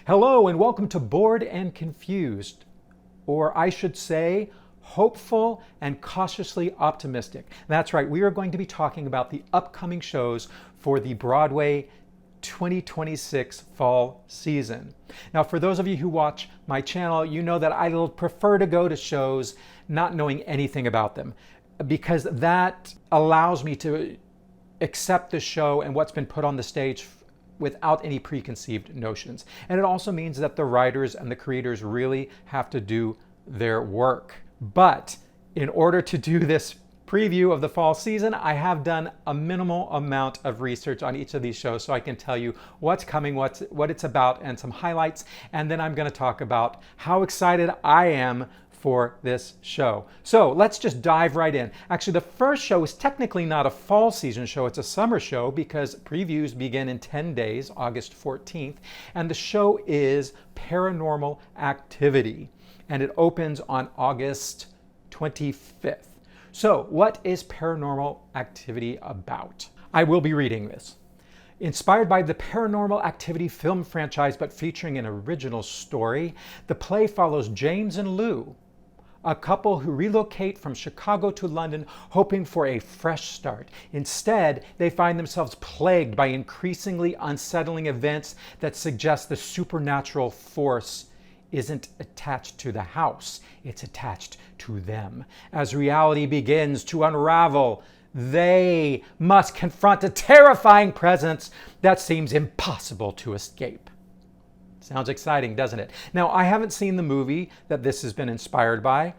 Hello and welcome to Bored and Confused, or I should say, hopeful and cautiously optimistic. That's right, we are going to be talking about the upcoming shows for the Broadway 2026 fall season. Now, for those of you who watch my channel, you know that I will prefer to go to shows not knowing anything about them, because that allows me to accept the show and what's been put on the stage without any preconceived notions. And it also means that the writers and the creators really have to do their work. But in order to do this preview of the fall season, I have done a minimal amount of research on each of these shows so I can tell you what's coming, what it's about, and some highlights. And then I'm going to talk about how excited I am for this show. So let's just dive right in. Actually, the first show is technically not a fall season show, it's a summer show because previews begin in 10 days, August 14th, and the show is Paranormal Activity, and it opens on August 25th. So what is Paranormal Activity about? I will be reading this. Inspired by the Paranormal Activity film franchise but featuring an original story, the play follows James and Lou, a couple who relocate from Chicago to London hoping for a fresh start. Instead, they find themselves plagued by increasingly unsettling events that suggest the supernatural force isn't attached to the house, it's attached to them. As reality begins to unravel, they must confront a terrifying presence that seems impossible to escape. Sounds exciting, doesn't it? Now, I haven't seen the movie that this has been inspired by.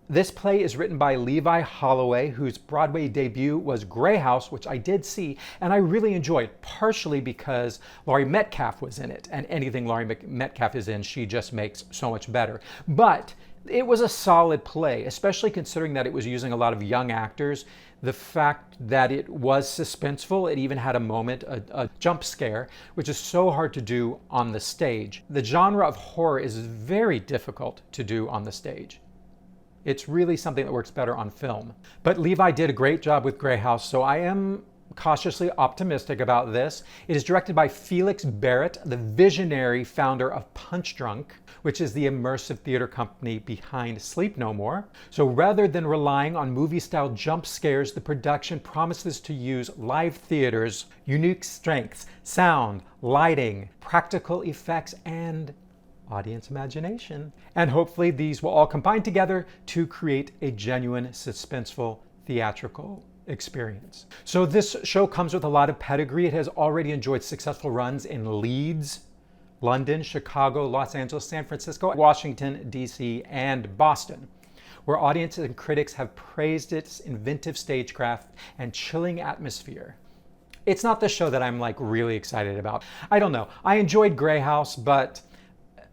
This play is written by Levi Holloway, whose Broadway debut was Grey House, which I did see, and I really enjoyed, partially because Laurie Metcalf was in it, and anything Laurie Metcalf is in, she just makes so much better. But it was a solid play, especially considering that it was using a lot of young actors. The fact that it was suspenseful, it even had a moment, a jump scare, which is so hard to do on the stage. The genre of horror is very difficult to do on the stage. It's really something that works better on film. But Levi did a great job with Grey House, so I am cautiously optimistic about this. It is directed by Felix Barrett, the visionary founder of Punch Drunk, which is the immersive theater company behind Sleep No More. So rather than relying on movie-style jump scares, the production promises to use live theater's unique strengths, sound, lighting, practical effects, and audience imagination. And hopefully these will all combine together to create a genuine, suspenseful, theatrical experience. So this show comes with a lot of pedigree. It has already enjoyed successful runs in Leeds, London, Chicago, Los Angeles, San Francisco, Washington, D.C., and Boston, where audiences and critics have praised its inventive stagecraft and chilling atmosphere. It's not the show that I'm really excited about. I don't know. I enjoyed Grey House, but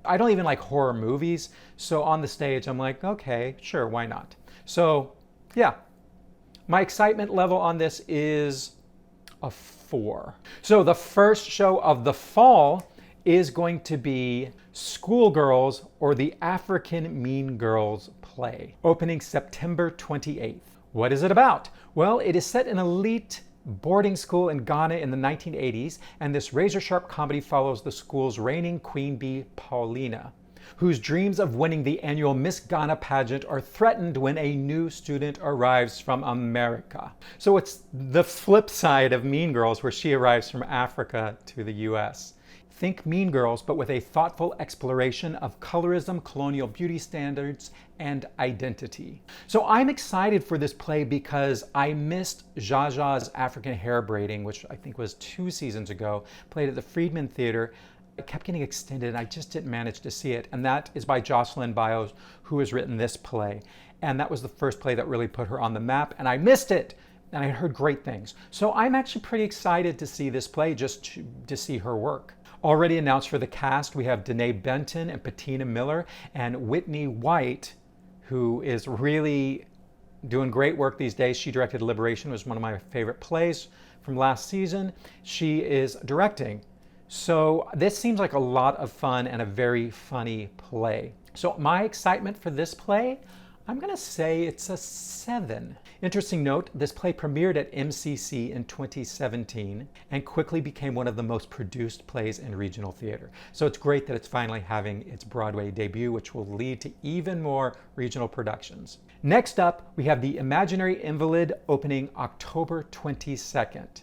I don't even like horror movies. So on the stage, I'm like, okay, sure, why not? So yeah, my excitement level on this is a 4. So the first show of the fall is going to be Schoolgirls, or the African Mean Girls play, opening September 28th. What is it about? Well, it is set in elite boarding school in Ghana in the 1980s, and this razor-sharp comedy follows the school's reigning queen bee, Paulina, whose dreams of winning the annual Miss Ghana pageant are threatened when a new student arrives from America. So it's the flip side of Mean Girls, where she arrives from Africa to the US. Think Mean Girls, but with a thoughtful exploration of colorism, colonial beauty standards, and identity. So I'm excited for this play because I missed Zsa Zsa's African hair braiding, which I think was 2 seasons ago, played at the Friedman Theater. It kept getting extended and I just didn't manage to see it. And that is by Jocelyn Bios, who has written this play. And that was the first play that really put her on the map, and I missed it. And I heard great things. So I'm actually pretty excited to see this play, just to see her work. Already announced for the cast, we have Danae Benton and Patina Miller, and Whitney White, who is really doing great work these days. She directed Liberation, was one of my favorite plays from last season. She is directing. So this seems like a lot of fun and a very funny play. So my excitement for this play, I'm going to say it's a 7. Interesting note, this play premiered at MCC in 2017 and quickly became one of the most produced plays in regional theater. So it's great that it's finally having its Broadway debut, which will lead to even more regional productions. Next up, we have the Imaginary Invalid, opening October 22nd.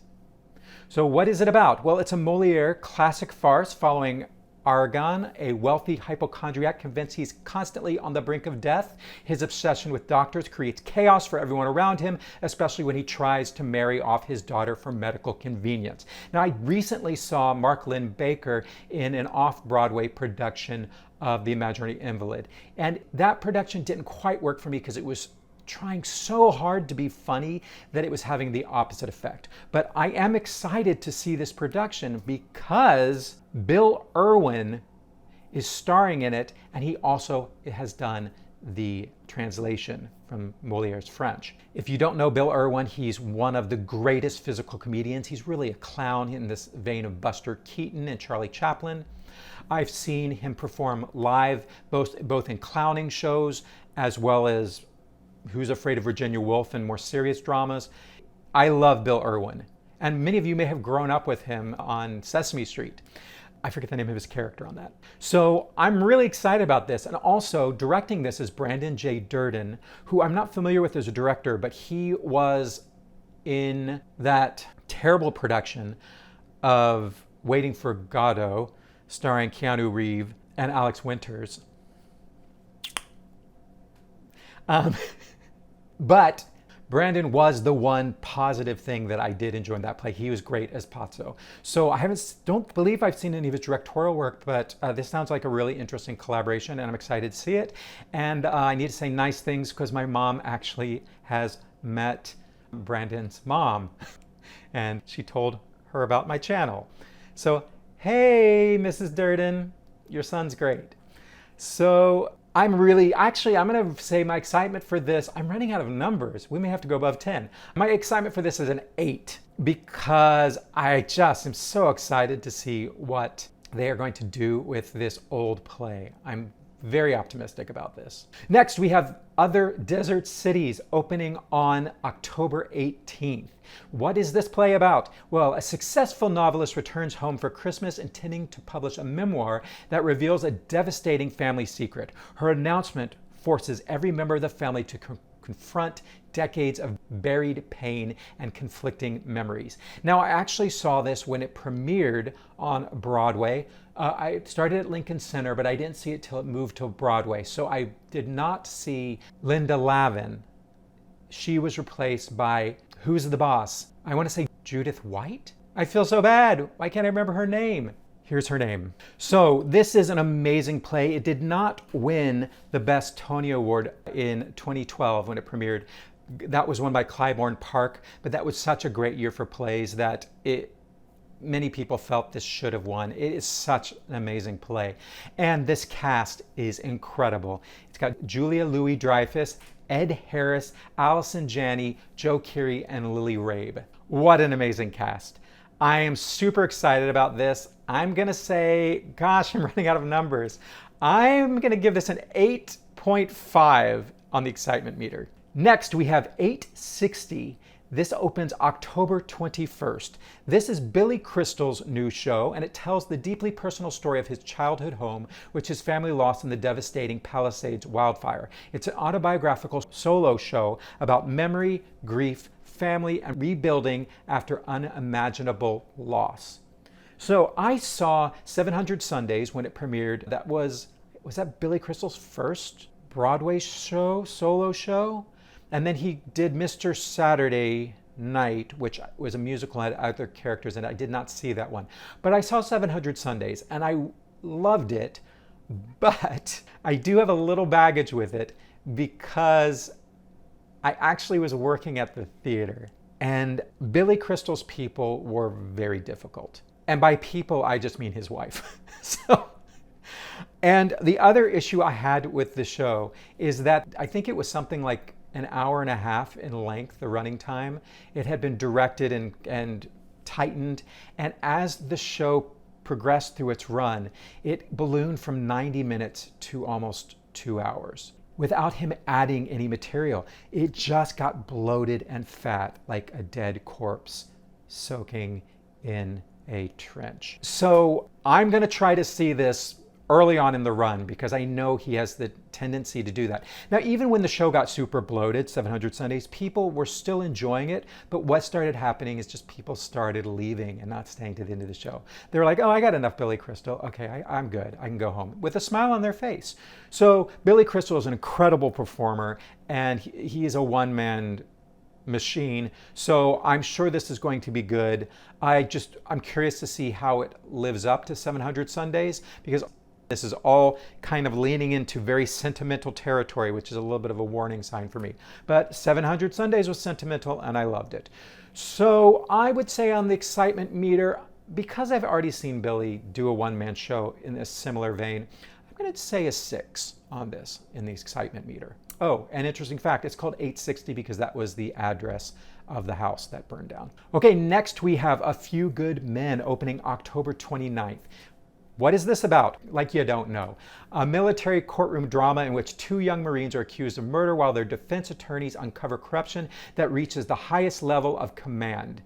So what is it about? Well, it's a Molière classic farce following Aragon, a wealthy hypochondriac convinced he's constantly on the brink of death. His obsession with doctors creates chaos for everyone around him, especially when he tries to marry off his daughter for medical convenience. Now, I recently saw Mark Lynn Baker in an off-Broadway production of The Imaginary Invalid, and that production didn't quite work for me because it was trying so hard to be funny that it was having the opposite effect. But I am excited to see this production because Bill Irwin is starring in it, and he also has done the translation from Molière's French. If you don't know Bill Irwin, he's one of the greatest physical comedians. He's really a clown in this vein of Buster Keaton and Charlie Chaplin. I've seen him perform live both in clowning shows as well as Who's Afraid of Virginia Woolf and more serious dramas. I love Bill Irwin, and many of you may have grown up with him on Sesame Street. I forget the name of his character on that. So I'm really excited about this, and also directing this is Brandon J. Durden, who I'm not familiar with as a director, but he was in that terrible production of Waiting for Godot, starring Keanu Reeves and Alex Winters. But Brandon was the one positive thing that I did enjoy in that play. He was great as Pazzo. So I don't believe I've seen any of his directorial work, but this sounds like a really interesting collaboration, and I'm excited to see it. And I need to say nice things because my mom actually has met Brandon's mom, and she told her about my channel. So, hey, Mrs. Durden, your son's great. So I'm going to say my excitement for this, I'm running out of numbers. We may have to go above 10. My excitement for this is an 8 because I just am so excited to see what they are going to do with this old play. I'm very optimistic about this. Next, we have Other Desert Cities, opening on October 18th. What is this play about? Well, a successful novelist returns home for Christmas intending to publish a memoir that reveals a devastating family secret. Her announcement forces every member of the family to confront decades of buried pain and conflicting memories. Now, I actually saw this when it premiered on Broadway. I started at Lincoln Center, but I didn't see it till it moved to Broadway. So I did not see Linda Lavin. She was replaced by, who's the boss? I want to say Judith White? I feel so bad. Why can't I remember her name? Here's her name. So this is an amazing play. It did not win the Best Tony Award in 2012 when it premiered. That was won by Clybourne Park, but that was such a great year for plays that many people felt this should have won. It is such an amazing play. And this cast is incredible. It's got Julia Louis-Dreyfus, Ed Harris, Allison Janney, Joe Keery, and Lily Rabe. What an amazing cast. I am super excited about this. I'm gonna say, gosh, I'm running out of numbers. I'm gonna give this an 8.5 on the excitement meter. Next, we have 860. This opens October 21st. This is Billy Crystal's new show, and it tells the deeply personal story of his childhood home, which his family lost in the devastating Palisades wildfire. It's an autobiographical solo show about memory, grief, family, and rebuilding after unimaginable loss. So I saw 700 Sundays when it premiered. Was that Billy Crystal's first Broadway show, solo show? And then he did Mr. Saturday Night, which was a musical and had other characters, and I did not see that one. But I saw 700 Sundays, and I loved it, but I do have a little baggage with it because I actually was working at the theater, and Billy Crystal's people were very difficult. And by people, I just mean his wife. And the other issue I had with the show is that I think it was something like an hour and a half in length, the running time. It had been directed and tightened. And as the show progressed through its run, it ballooned from 90 minutes to almost 2 hours. without him adding any material. It just got bloated and fat like a dead corpse soaking in a trench. So I'm going to try to see this early on in the run because I know he has the tendency to do that. Now, even when the show got super bloated, 700 Sundays, people were still enjoying it, but what started happening is just people started leaving and not staying to the end of the show. They were like, oh, I got enough Billy Crystal. Okay, I'm good. I can go home, with a smile on their face. So Billy Crystal is an incredible performer, and he is a one-man machine. So I'm sure this is going to be good. I'm curious to see how it lives up to 700 Sundays, because this is all kind of leaning into very sentimental territory, which is a little bit of a warning sign for me. But 700 Sundays was sentimental and I loved it. So I would say on the excitement meter, because I've already seen Billy do a one-man show in a similar vein, I'm going to say a 6 on this in the excitement meter. Oh, an interesting fact, it's called 860 because that was the address of the house that burned down. Okay, next we have A Few Good Men opening October 29th. What is this about? Like you don't know. A military courtroom drama in which 2 young Marines are accused of murder while their defense attorneys uncover corruption that reaches the highest level of command.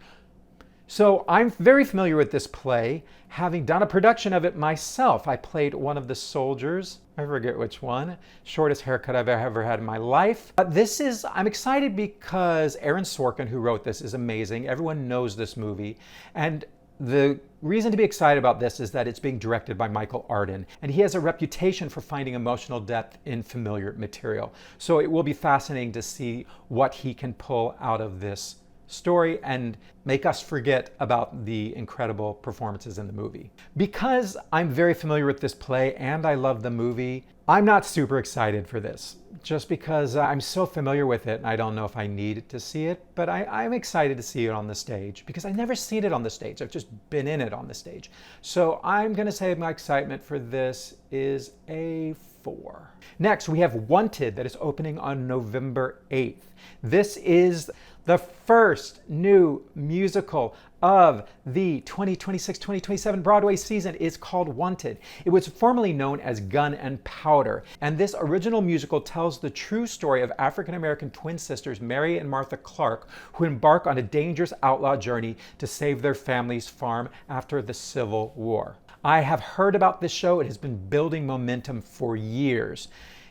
So I'm very familiar with this play, having done a production of it myself. I played one of the soldiers, I forget which one, shortest haircut I've ever had in my life. I'm excited because Aaron Sorkin, who wrote this, is amazing. Everyone knows this movie. And the reason to be excited about this is that it's being directed by Michael Arden, and he has a reputation for finding emotional depth in familiar material. So it will be fascinating to see what he can pull out of this story and make us forget about the incredible performances in the movie. Because I'm very familiar with this play and I love the movie, I'm not super excited for this, just because I'm so familiar with it and I don't know if I need to see it, but I'm excited to see it on the stage because I've never seen it on the stage. I've just been in it on the stage. So I'm going to say my excitement for this is a 4. Next, we have Wanted that is opening on November 8th. This is the first new musical of the 2026-2027 Broadway season. Is called Wanted. It was formerly known as Gun and Powder, and this original musical tells the true story of African-American twin sisters Mary and Martha Clark, who embark on a dangerous outlaw journey to save their family's farm after the Civil War. I have heard about this show. It has been building momentum for years.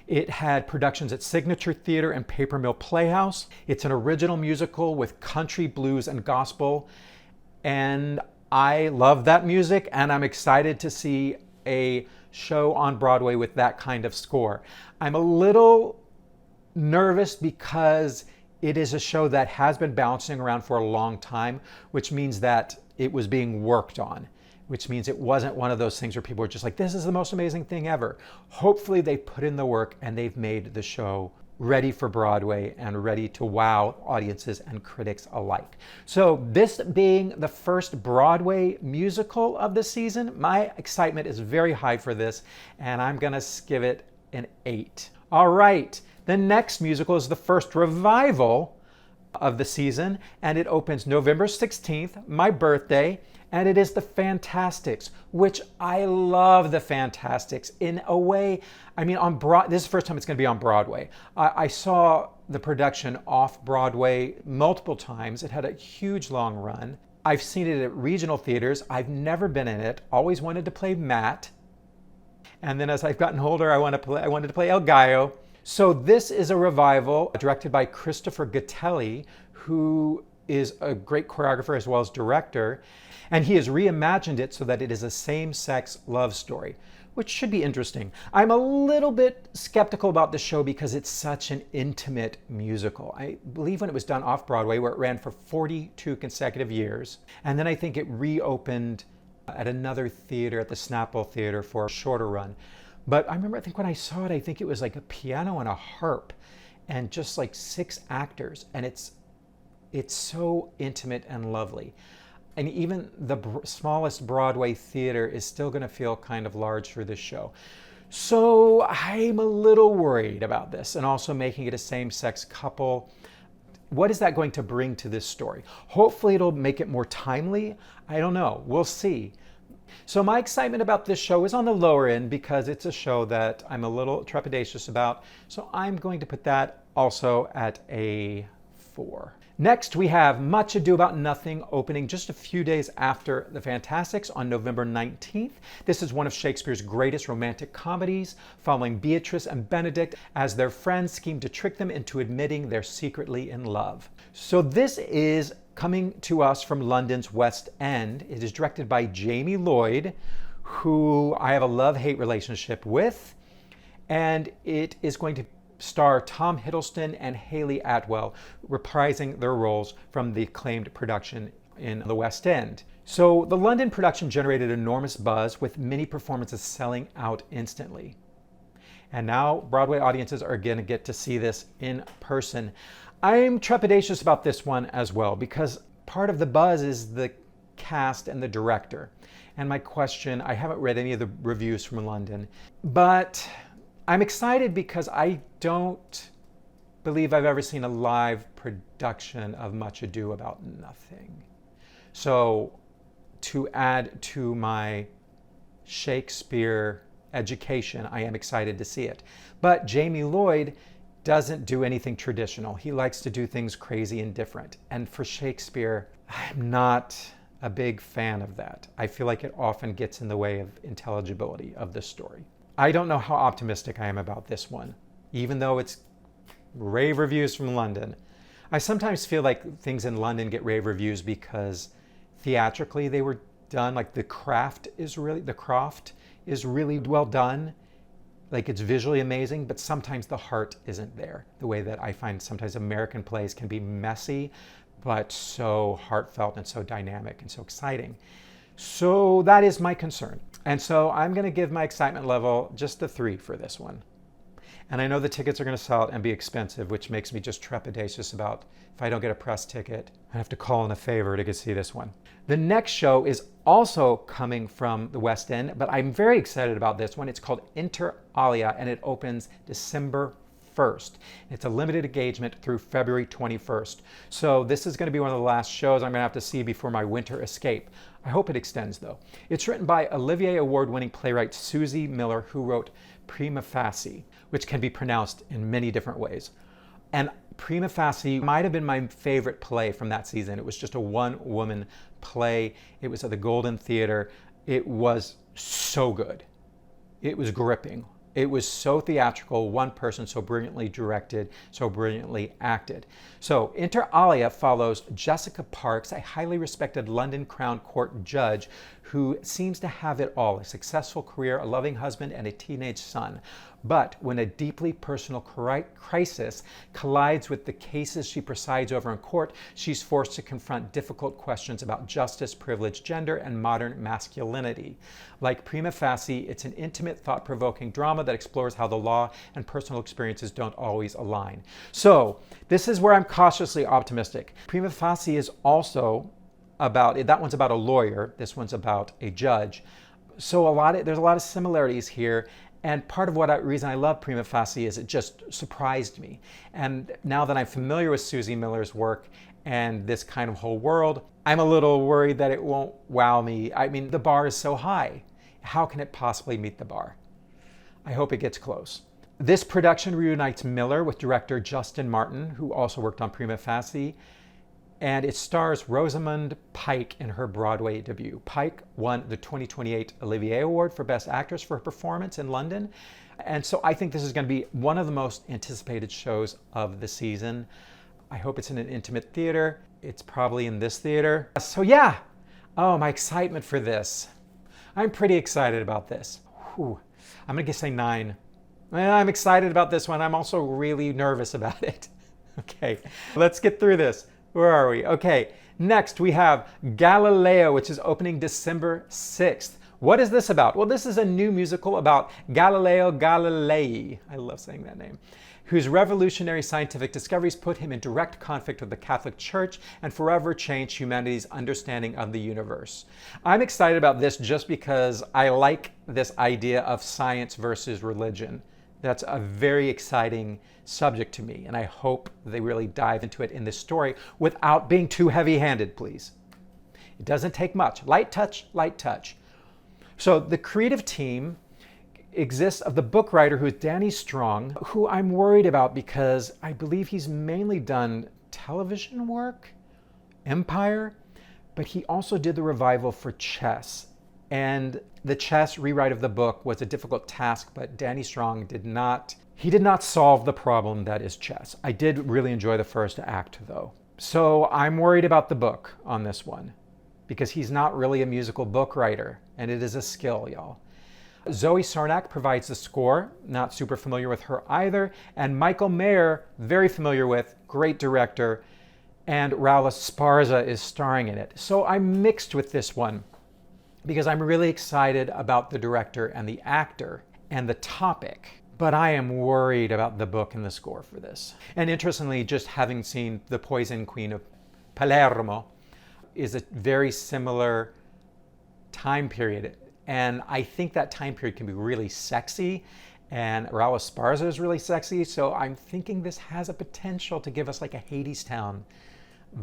It had productions at Signature Theater and Paper Mill Playhouse. It's an original musical with country, blues, and gospel. And I love that music, and I'm excited to see a show on Broadway with that kind of score. I'm a little nervous because it is a show that has been bouncing around for a long time, which means that it was being worked on, which means it wasn't one of those things where people were just like, this is the most amazing thing ever. Hopefully they put in the work and they've made the show ready for Broadway and ready to wow audiences and critics alike. So this being the first Broadway musical of the season, my excitement is very high for this, and I'm gonna give it an 8. All right, the next musical is the first revival of the season, and it opens November 16th, my birthday, and it is the Fantasticks, which I love the Fantasticks in a way. I mean, this is the first time it's going to be on Broadway. I saw the production off Broadway multiple times. It had a huge long run. I've seen it at regional theaters. I've never been in it. Always wanted to play Matt. And then as I've gotten older, I wanted to play El Gallo. So this is a revival directed by Christopher Gattelli, who is a great choreographer as well as director. And he has reimagined it so that it is a same-sex love story, which should be interesting. I'm a little bit skeptical about the show because it's such an intimate musical. I believe when it was done off Broadway, where it ran for 42 consecutive years, and then I think it reopened at another theater, at the Snapple Theater, for a shorter run. But I remember, I think when I saw it, I think it was like a piano and a harp and just like 6 actors, and it's so intimate and lovely. And even the smallest Broadway theater is still going to feel kind of large for this show. So I'm a little worried about this, and also making it a same-sex couple. What is that going to bring to this story? Hopefully it'll make it more timely. I don't know. We'll see. So my excitement about this show is on the lower end because it's a show that I'm a little trepidatious about. So I'm going to put that also at a 4. Next, we have Much Ado About Nothing opening just a few days after The Fantasticks on November 19th. This is one of Shakespeare's greatest romantic comedies, following Beatrice and Benedict as their friends scheme to trick them into admitting they're secretly in love. So this is coming to us from London's West End. It is directed by Jamie Lloyd, who I have a love-hate relationship with, and it is going to star Tom Hiddleston and Hayley Atwell, reprising their roles from the acclaimed production in the West End. So the London production generated enormous buzz, with many performances selling out instantly. And now Broadway audiences are going to get to see this in person. I'm trepidatious about this one as well, because part of the buzz is the cast and the director. And my question, I haven't read any of the reviews from London, but I'm excited because I don't believe I've ever seen a live production of Much Ado About Nothing. So to add to my Shakespeare education, I am excited to see it. But Jamie Lloyd doesn't do anything traditional. He likes to do things crazy and different. And for Shakespeare, I'm not a big fan of that. I feel like it often gets in the way of intelligibility of the story. I don't know how optimistic I am about this one, even though it's rave reviews from London. I sometimes feel like things in London get rave reviews because theatrically they were done, like the craft is really well done. Like, it's visually amazing, but sometimes the heart isn't there. The way that I find sometimes American plays can be messy, but so heartfelt and so dynamic and so exciting. So that is my concern. And so I'm going to give my excitement level just a 3 for this one. And I know the tickets are going to sell out and be expensive, which makes me just trepidatious about if I don't get a press ticket, I have to call in a favor to get to see this one. The next show is also coming from the West End, but I'm very excited about this one. It's called Inter Alia, and it opens December 1st. It's a limited engagement through February 21st. So this is going to be one of the last shows I'm going to have to see before my winter escape. I hope it extends, though. It's written by Olivier Award-winning playwright Susie Miller, who wrote Prima Facie, which can be pronounced in many different ways. And Prima Facie might have been my favorite play from that season. It was just a one-woman play. It was at the Golden Theater. It was so good. It was gripping. It was so theatrical, one person so brilliantly directed, so brilliantly acted. So Inter Alia follows Jessica Parks, a highly respected London Crown Court judge who seems to have it all: a successful career, a loving husband, and a teenage son. But when a deeply personal crisis collides with the cases she presides over in court, she's forced to confront difficult questions about justice, privilege, gender, and modern masculinity. Like Prima Facie, it's an intimate, thought-provoking drama that explores how the law and personal experiences don't always align. So this is where I'm cautiously optimistic. Prima Facie is also that one's about a lawyer, this one's about a judge. So there's a lot of similarities here. And part of reason I love Prima Facie is it just surprised me. And now that I'm familiar with Susie Miller's work and this kind of whole world, I'm a little worried that it won't wow me. I mean, the bar is so high. How can it possibly meet the bar? I hope it gets close. This production reunites Miller with director Justin Martin, who also worked on Prima Facie, and it stars Rosamund Pike in her Broadway debut. Pike won the 2028 Olivier Award for Best Actress for her performance in London. And so I think this is going to be one of the most anticipated shows of the season. I hope it's in an intimate theater. It's probably in this theater. So yeah, my excitement for this. I'm pretty excited about this. Whew. I'm going to say 9. I'm excited about this one. I'm also really nervous about it. Okay, let's get through this. Where are we? Okay, next we have Galileo, which is opening December 6th. What is this about? Well, this is a new musical about Galileo Galilei, I love saying that name, whose revolutionary scientific discoveries put him in direct conflict with the Catholic Church and forever changed humanity's understanding of the universe. I'm excited about this just because I like this idea of science versus religion. That's a very exciting subject to me, and I hope they really dive into it in this story without being too heavy-handed, please. It doesn't take much. Light touch, light touch. So the creative team exists of the book writer, who is Danny Strong, who I'm worried about because I believe he's mainly done television work, Empire, but he also did the revival for Chess. And the Chess rewrite of the book was a difficult task, but Danny Strong did not solve the problem that is Chess. I did really enjoy the first act though. So I'm worried about the book on this one because he's not really a musical book writer, and it is a skill, y'all. Zoe Sarnak provides the score, not super familiar with her either, and Michael Mayer, very familiar with, great director, and Raul Esparza is starring in it. So I'm mixed with this one because I'm really excited about the director and the actor and the topic, but I am worried about the book and the score for this. And interestingly, just having seen The Poison Queen of Palermo is a very similar time period. And I think that time period can be really sexy, and Raul Esparza is really sexy. So I'm thinking this has a potential to give us like a Hadestown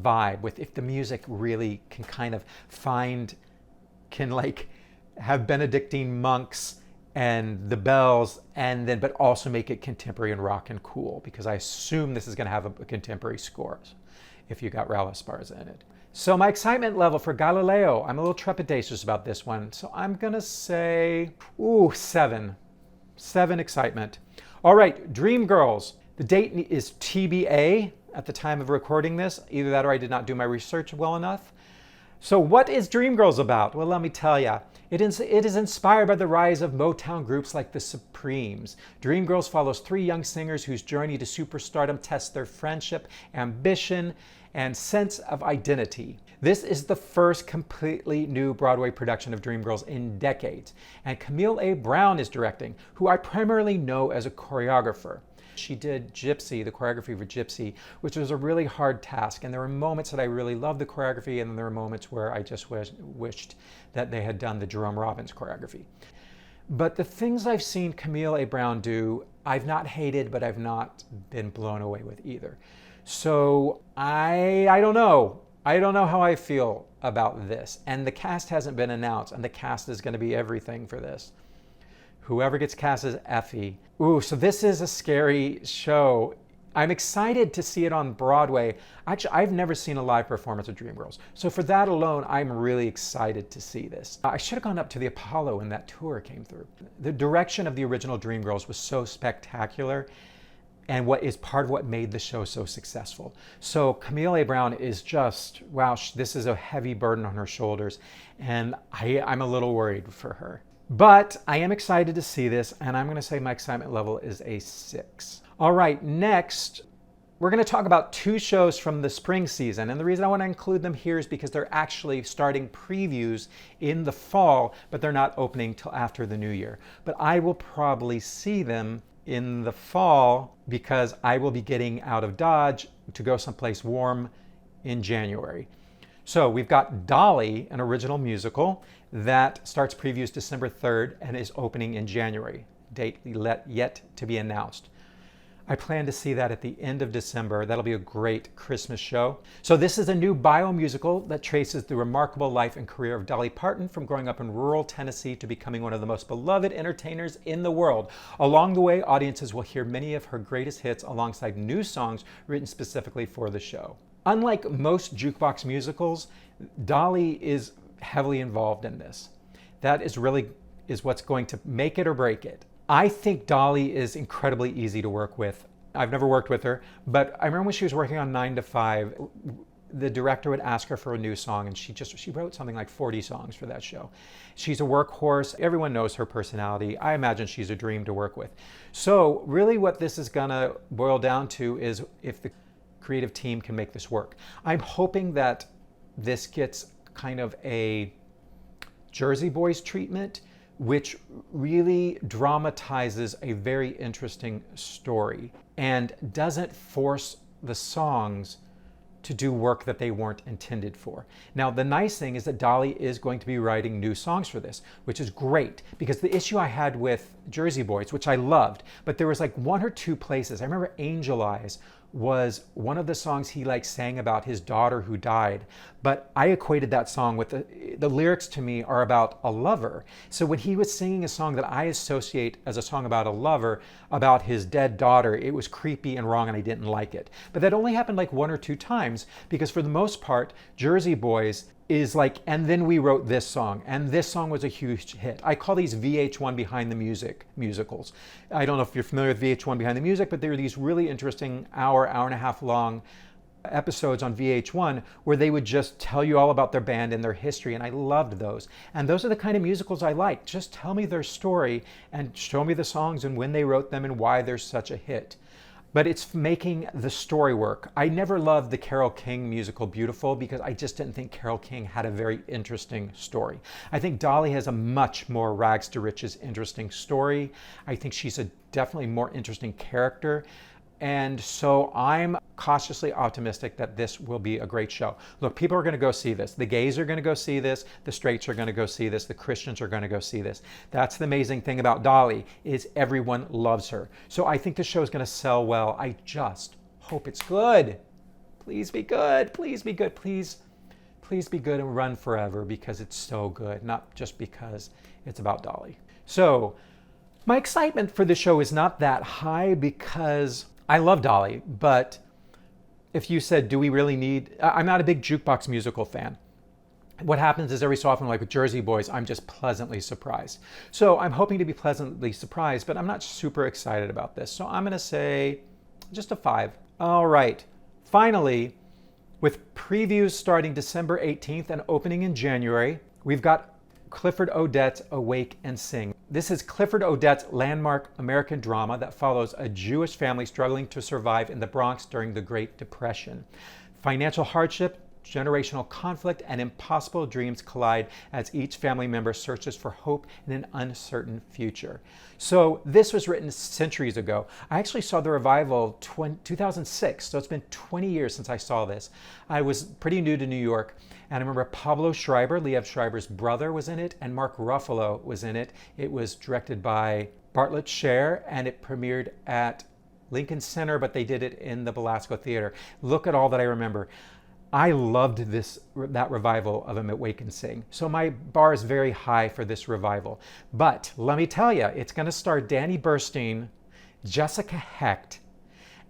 vibe with, if the music really can kind of can like have Benedictine monks and the bells, and then, but also make it contemporary and rock and cool, because I assume this is going to have a contemporary score if you got Raul Esparza in it. So my excitement level for Galileo, I'm a little trepidatious about this one. So I'm gonna say, 7. 7 excitement. All right, Dreamgirls. The date is TBA at the time of recording this. Either that or I did not do my research well enough. So what is Dreamgirls about? Well, let me tell you. It is inspired by the rise of Motown groups like the Supremes. Dreamgirls follows 3 young singers whose journey to superstardom tests their friendship, ambition, and sense of identity. This is the first completely new Broadway production of Dreamgirls in decades, and Camille A. Brown is directing, who I primarily know as a choreographer. She did Gypsy, the choreography for Gypsy, which was a really hard task, and there were moments that I really loved the choreography, and then there were moments where I just wished that they had done the Jerome Robbins choreography. But the things I've seen Camille A. Brown do, I've not hated, but I've not been blown away with either. So I don't know. I don't know how I feel about this. And the cast hasn't been announced, and the cast is going to be everything for this. Whoever gets cast as Effie. Ooh, so this is a scary show. I'm excited to see it on Broadway. Actually, I've never seen a live performance of Dreamgirls. So for that alone, I'm really excited to see this. I should have gone up to the Apollo when that tour came through. The direction of the original Dreamgirls was so spectacular, and what is part of what made the show so successful. So Camille A. Brown is just, wow, this is a heavy burden on her shoulders, and I'm a little worried for her. But I am excited to see this, and I'm going to say my excitement level is a 6. All right, next, we're going to talk about 2 shows from the spring season, and the reason I want to include them here is because they're actually starting previews in the fall, but they're not opening till after the new year. But I will probably see them in the fall because I will be getting out of Dodge to go someplace warm in January. So we've got Dolly, an original musical that starts previews December 3rd and is opening in January. Date yet to be announced. I plan to see that at the end of December. That'll be a great Christmas show. So this is a new biomusical that traces the remarkable life and career of Dolly Parton from growing up in rural Tennessee to becoming one of the most beloved entertainers in the world. Along the way, audiences will hear many of her greatest hits alongside new songs written specifically for the show. Unlike most jukebox musicals, Dolly is heavily involved in this. That is what's going to make it or break it. I think Dolly is incredibly easy to work with. I've never worked with her, but I remember when she was working on 9 to 5, the director would ask her for a new song, and she wrote something like 40 songs for that show. She's a workhorse. Everyone knows her personality. I imagine she's a dream to work with. So really what this is gonna boil down to is if the creative team can make this work. I'm hoping that this gets kind of a Jersey Boys treatment, which really dramatizes a very interesting story and doesn't force the songs to do work that they weren't intended for. Now, the nice thing is that Dolly is going to be writing new songs for this, which is great, because the issue I had with Jersey Boys, which I loved, but there was like 1 or 2 places, I remember Angel Eyes was one of the songs he like sang about his daughter who died. But I equated that song with the lyrics to me are about a lover. So when he was singing a song that I associate as a song about a lover, about his dead daughter, it was creepy and wrong and I didn't like it. But that only happened like 1 or 2 times, because for the most part, Jersey Boys is like, and then we wrote this song, and this song was a huge hit. I call these VH1 Behind the Music musicals. I don't know if you're familiar with VH1 Behind the Music, but there are these really interesting hour and a half long episodes on VH1 where they would just tell you all about their band and their history, and I loved those. And those are the kind of musicals I like. Just tell me their story and show me the songs and when they wrote them and why they're such a hit. But it's making the story work. I never loved the Carole King musical Beautiful because I just didn't think Carole King had a very interesting story. I think Dolly has a much more rags to riches interesting story. I think she's a definitely more interesting character. And so I'm cautiously optimistic that this will be a great show. Look, people are going to go see this. The gays are going to go see this. The straights are going to go see this. The Christians are going to go see this. That's the amazing thing about Dolly, is everyone loves her. So I think the show is going to sell well. I just hope it's good. Please be good. Please be good. Please be good and run forever, because it's so good, not just because it's about Dolly. So my excitement for the show is not that high because I love Dolly, but if you said, do we really need, I'm not a big jukebox musical fan. What happens is every so often, like with Jersey Boys, I'm just pleasantly surprised. So I'm hoping to be pleasantly surprised, but I'm not super excited about this. So I'm going to say just a 5. All right. Finally, with previews starting December 18th and opening in January, we've got Clifford Odets Awake and Sing. This is Clifford Odets' landmark American drama that follows a Jewish family struggling to survive in the Bronx during the Great Depression. Financial hardship, generational conflict, and impossible dreams collide as each family member searches for hope in an uncertain future. So this was written centuries ago. I actually saw the revival 2006, so it's been 20 years since I saw this. I was pretty new to New York, and I remember Pablo Schreiber, Liev Schreiber's brother, was in it, and Mark Ruffalo was in it. It was directed by Bartlett Sher, and it premiered at Lincoln Center, but they did it in the Belasco Theater. Look at all that I remember. I loved that revival of Awake and Sing. So my bar is very high for this revival. But let me tell you, it's going to star Danny Burstein, Jessica Hecht,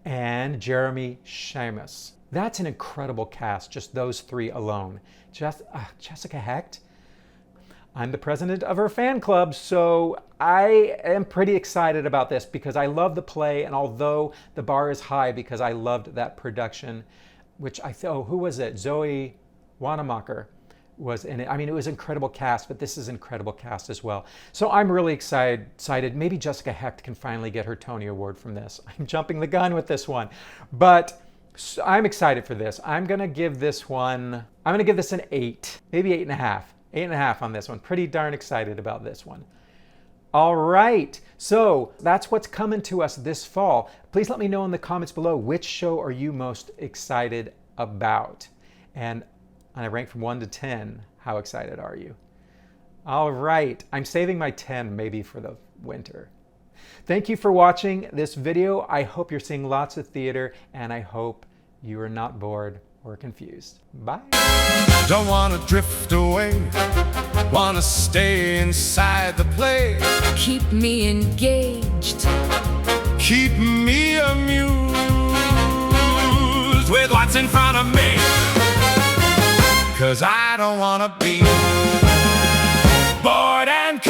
and Jeremy Shamus. That's an incredible cast, just those 3 alone. Jessica Hecht, I'm the president of her fan club, so I am pretty excited about this because I love the play, and although the bar is high because I loved that production, which who was it? Zoe Wanamaker was in it. I mean, it was an incredible cast, but this is an incredible cast as well. So I'm really excited. Maybe Jessica Hecht can finally get her Tony Award from this. I'm jumping the gun with this one, but I'm excited for this. I'm going to give this an 8, maybe 8.5. 8.5 on this one. Pretty darn excited about this one. All right, so that's what's coming to us this fall. Please let me know in the comments below, which show are you most excited about? And on a rank from 1 to 10, how excited are you? All right, I'm saving my 10 maybe for the winter. Thank you for watching this video. I hope you're seeing lots of theater, and I hope you are not bored or confused. Bye. Don't want to drift away, want to stay inside the play. Keep me engaged, Keep me amused with what's in front of me. 'Cause I don't want to be bored and